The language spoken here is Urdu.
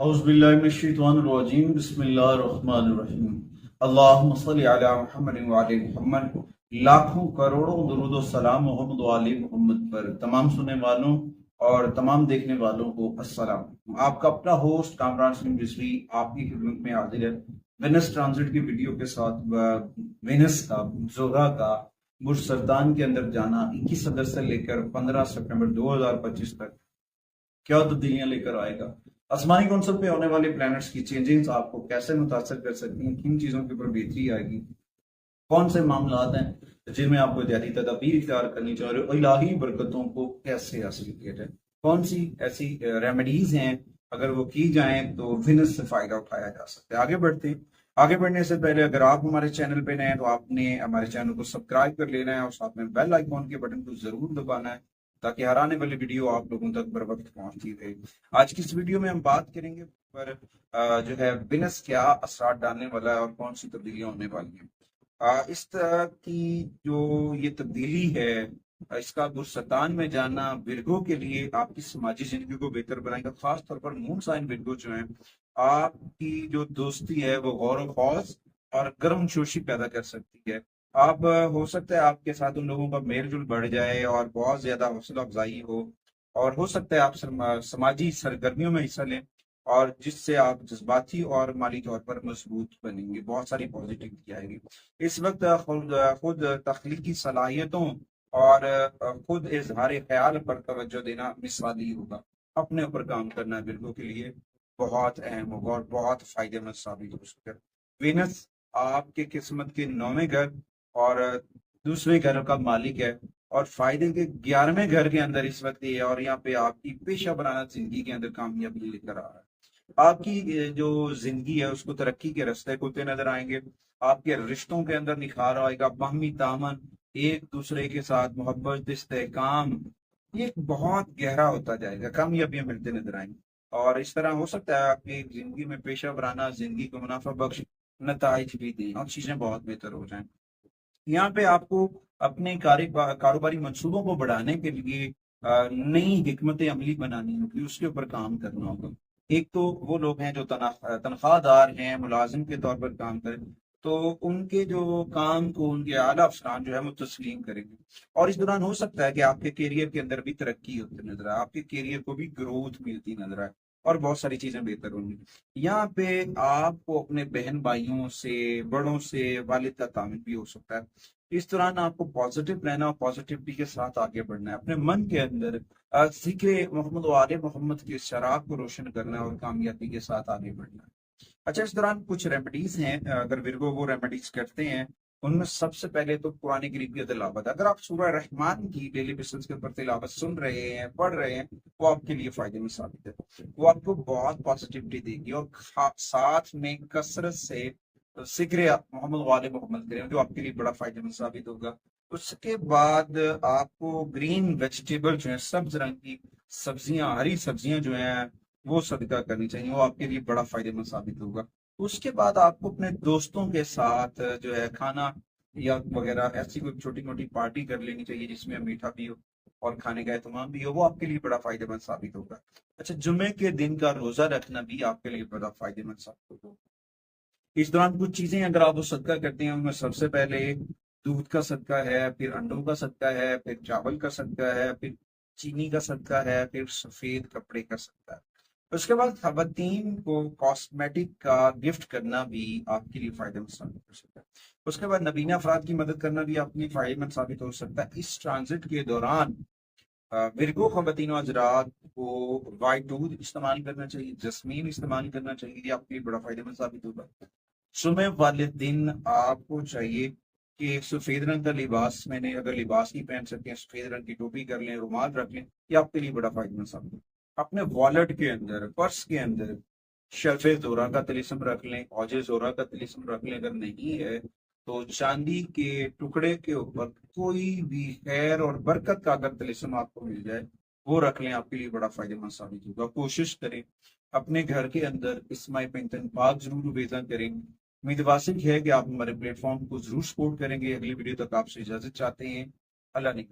اعوذ باللہ من الشیطان الرجیم بسم اللہ الرحمن الرحیم اللہم صلی علی محمد وعلی محمد۔ لاکھوں کروڑوں درود و سلام محمد وعلی محمد پر۔ تمام سننے والوں اور تمام دیکھنے والوں کو السلام۔ آپ کا اپنا ہوسٹ کامران سنگھ رضوی آپ کی خدمت میں حاضر ہے وینس ٹرانزٹ کی ویڈیو کے ساتھ۔ وینس کا زہرہ کا برج سرطان کے اندر جانا 21 اگست سے لے کر 15 سپٹمبر 2025 تک کیا تبدیلیاں لے کر آئے گا، آسمانی کونسل پہ ہونے والے پلانٹس کی چینجنگز آپ کو کیسے متاثر کر سکتی ہیں، کن چیزوں کے اوپر بہتری آئے گی، کون سے معاملات ہیں جن میں آپ کو احتیاطی تدابیر اختیار کرنی چاہیے اور الہی برکتوں کو کیسے حاصل کیا جائے، کون سی ایسی ریمیڈیز ہیں اگر وہ کی جائیں تو وینس سے فائدہ اٹھایا جا سکتا ہے۔ آگے بڑھتے ہیں۔ آگے بڑھنے سے پہلے اگر آپ ہمارے چینل پہ نئے ہیں تو آپ نے ہمارے چینل کو سبسکرائب کر لینا ہے اور ساتھ میں بیل آئیکن کے بٹن کو ضرور دبانا ہے تاکہ ہر آنے والی ویڈیو آپ لوگوں تک بر وقت پہنچتی رہے۔ آج کی اس ویڈیو میں ہم بات کریں گے پر جو ہے وینس کیا اثرات ڈالنے والا ہے اور کون سی تبدیلیاں ہونے والی ہیں۔ اس طرح کی جو یہ تبدیلی ہے، اس کا برج سرطان میں جانا ورگو کے لیے آپ کی سماجی زندگی کو بہتر بنائے گا، خاص طور پر مون سائن ورگو جو ہیں، آپ کی جو دوستی ہے وہ غور و خوض اور گرم جوشی پیدا کر سکتی ہے۔ آپ ہو سکتا ہے آپ کے ساتھ ان لوگوں کا میل جل بڑھ جائے اور بہت زیادہ حوصلہ افزائی ہو، اور ہو سکتا ہے آپ سماجی سرگرمیوں میں حصہ لیں اور جس سے آپ جذباتی اور مالی طور پر مضبوط بنیں گے، بہت ساری پازیٹیوٹی آئے گی۔ اس وقت خود تخلیقی صلاحیتوں اور خود اظہار خیال پر توجہ دینا مثالی ہوگا۔ اپنے اوپر کام کرنا بالکل کے لیے بہت اہم ہوگا اور بہت فائدہ مند ثابت ہو سکتا ہے۔ وینس آپ کے قسمت کے 9ویں گھر اور دوسرے گھر کا مالک ہے اور فائدے کے 11ویں گھر کے اندر اس وقت یہ ہے، اور یہاں پہ آپ کی پیشہ ورانہ زندگی کے اندر کامیابی لے کر آ رہا ہے۔ آپ کی جو زندگی ہے اس کو ترقی کے راستے کھلتے نظر آئیں گے۔ آپ کے رشتوں کے اندر نکھار آئے گا، باہمی تعاون، ایک دوسرے کے ساتھ محبت، استحکام، یہ بہت گہرا ہوتا جائے گا، کامیابیاں ملتے نظر آئیں گی۔ اور اس طرح ہو سکتا ہے آپ کی زندگی میں پیشہ ورانہ زندگی کو منافع بخش نتائج بھی دیں اور چیزیں بہت بہتر ہو جائیں۔ یہاں پہ آپ کو اپنے کاروباری منصوبوں کو بڑھانے کے لیے نئی حکمت عملی بنانی ہوگی، اس کے اوپر کام کرنا ہوگا۔ ایک تو وہ لوگ ہیں جو تنخواہ دار ہیں، ملازم کے طور پر کام کریں، تو ان کے جو کام کو ان کے اعلیٰ افسران جو ہے وہ تسلیم کریں گے، اور اس دوران ہو سکتا ہے کہ آپ کے کیریئر کے اندر بھی ترقی ہوتی نظر آئے، آپ کے کیریئر کو بھی گروتھ ملتی نظر آئے اور بہت ساری چیزیں بہتر ہوں گی۔ یہاں پہ آپ کو اپنے بہن بھائیوں سے، بڑوں سے، والد کا تعاون بھی ہو سکتا ہے۔ اس دوران آپ کو پازیٹیو رہنا اور پازیٹیوٹی کے ساتھ آگے بڑھنا ہے، اپنے من کے اندر ذکر محمد و آل محمد کے شراغ کو روشن کرنا ہے اور کامیابی کے ساتھ آگے بڑھنا ہے۔ اچھا، اس دوران کچھ ریمیڈیز ہیں، اگر ورگو وہ ریمیڈیز کرتے ہیں ان میں سب سے پہلے تو قرآن کریم کی تلاوت۔ اگر آپ سورہ رحمان کی ڈیلی بیسس کے اوپر تلاوت سن رہے ہیں، پڑھ رہے ہیں، وہ آپ کے لیے فائدے میں ثابت ہے، وہ آپ کو بہت پازیٹیوٹی دے گی، اور ساتھ میں کثرت سے ذکر محمد والے محمد کریں جو آپ کے لیے بڑا فائدہ مند ثابت ہوگا۔ اس کے بعد آپ کو گرین ویجیٹیبل جو ہیں، سبز رنگ کی سبزیاں، ہری سبزیاں جو ہیں وہ صدقہ کرنی چاہیے، وہ آپ کے لیے بڑا فائدہ مند ثابت ہوگا۔ اس کے بعد آپ کو اپنے دوستوں کے ساتھ جو ہے کھانا یا وغیرہ ایسی کوئی چھوٹی موٹی پارٹی کر لینی چاہیے جس میں میٹھا بھی ہو اور کھانے کا اہتمام بھی ہو، وہ آپ کے لیے بڑا فائدہ مند ثابت ہوگا۔ اچھا، جمعے کے دن کا روزہ رکھنا بھی آپ کے لیے بڑا فائدہ مند ثابت ہوگا۔ اس دوران کچھ چیزیں اگر آپ وہ صدقہ کرتے ہیں ان میں سب سے پہلے دودھ کا صدقہ ہے، پھر انڈوں کا صدقہ ہے، پھر چاول کا صدقہ ہے، پھر چینی کا صدقہ ہے، پھر سفید کپڑے کا صدقہ ہے۔ اس کے بعد خواتین کو کاسمیٹک کا گفٹ کرنا بھی آپ کے لیے فائدہ مند ثابت ہو سکتا ہے۔ اس کے بعد نبینا افراد کی مدد کرنا بھی آپ کے لیے فائدہ مند ثابت ہو سکتا ہے۔ اس ٹرانزٹ کے دوران ورگو خواتین و حضرات کو وائٹ دودھ استعمال کرنا چاہیے، جسمین استعمال کرنا چاہیے، یہ آپ کے لیے بڑا فائدہ مند ثابت ہوگا۔ جمعے والے دن آپ کو چاہیے کہ سفید رنگ کا لباس، میں نے اگر لباس نہیں پہن سکتے ہیں سفید رنگ کی ٹوپی کر لیں، رومال رکھ لیں، یہ آپ کے لیے بڑا فائدہ مند ثابت ہوگا۔ اپنے والٹ کے اندر، پرس کے اندر شرف زورا کا طلسم رکھ لیں، اوج زورا کا طلسم رکھ لیں، اگر نہیں ہے تو چاندی کے ٹکڑے کے اوپر کوئی بھی خیر اور برکت کا اگر طلسم آپ کو مل جائے وہ رکھ لیں، آپ کے لیے بڑا فائدہ مند ثابت ہوگا۔ کوشش کریں اپنے گھر کے اندر اسماء پنتن پاک ضرور بیزا کریں۔ امید واثق ہے کہ آپ ہمارے پلیٹ فارم کو ضرور سپورٹ کریں گے۔ اگلی ویڈیو تک آپ سے اجازت چاہتے ہیں۔ اللہ نے